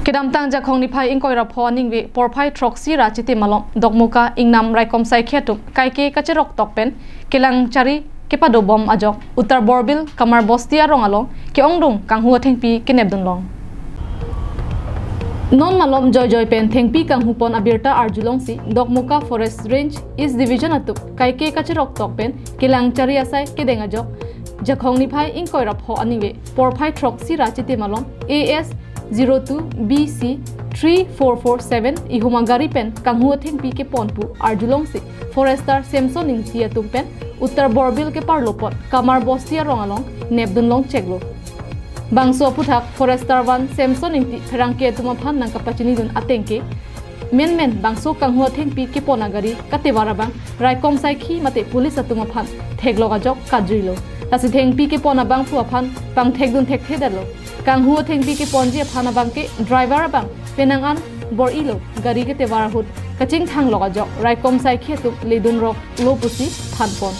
Kedam tang jakhong ni phai ingkoi ra phoning we porphai troxy ra chiti malom dokmoka ingnam raikom sai khetup kaike kachirok tokpen kelang chari kepa do bom ajok uttar borbil kamar bostia rongalong ke ongdung kanghu athengpi kenep dunlong non malom joy pen thengpi kanghu pon abirta arjulong si Dokmoka Forest Range East Division atup kaike kachirok tokpen kelang chari asai kedeng ajok jakhong ni phai ingkoi ra pho ani we porphai troxy ra chiti malom AS 02 BC 3447 ihumagari pen kanghu athengpi ke ponpu arjulong si forester Samson ing tia tumpen uttar borbil ke parlopot kamar bostia rongalong nebdunlong cheglo bangso puthak forester 1 Samson ing ti pherangke tuma phan nang kapachini dun athengke men bangso kanghu athengpi ke ponagari katewara bang raikom sai khi mate police atuma phan thegloga jok kajrilo tasi thengpi ke pona bang fu phan pang thegdun thedalo kanghu athengpi ke ponji phana bang ke driver bang penangan bor ilo gari ke tewara hut kaching thang loga jok raikom sai khetu ledun rok lopusi thanpon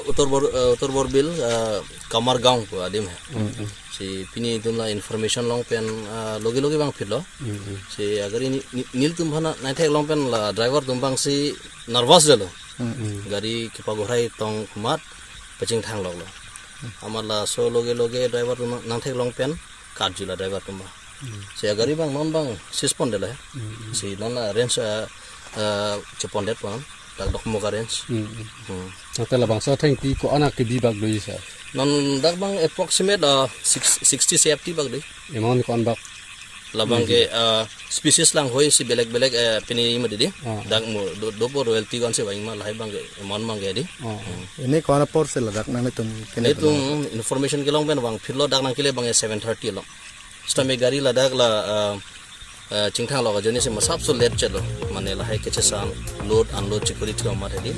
उत्तर बोरबिल कमर गांव को आदिम है से पिनी तुमला information लोंग pen लोगे लोगे बांग फिरलो से अगर नील तुम भना नाइथे लोंग पेन ड्राइवर तुम बांग से नर्वस जलो गाड़ी के पगोराई तोंग कुमार पचिंग थांग लगलो हमारा सो लोगे ड्राइवर तुम नाइथे लोंग पेन कार जुला ड्राइवर तुम से अगर बांग नॉन बांग सिस्पॉन्ड ले से नॉन रेंज चपॉन्डेट पन Dokmoka range. Tela bangsa athengpi ko anak ke bibag doi sa. Non dak bang approximate 60 safety bag doi. Emon kon bak labang ke species lang hoy si belek pini ma di. Dak mo do royalty gon se bang ma lai bang ke emon mang ge di. Ini ko ana por se ladak nang tum kene tum information ke long ben bang phirlo dak nang kile bang 7:30 lo. Stame gari ladak la चिंगथांग लगा जने से मसाब so let चलो माने ला है के छसान load unload chicory थ मा थेदी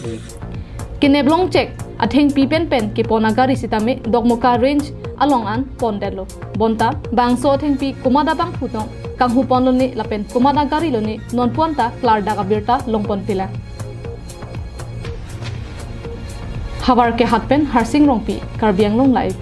केनेबलोंग check athengpi pen ke ponagari sitame Dokmoka range along an pondelo bonta bangso athengpi kumada bang phutong kanghu ponloni lapen kumada gari loni non ponta klar daga birta longpon pila habar ke hatpen harsing rongpi karbiang long live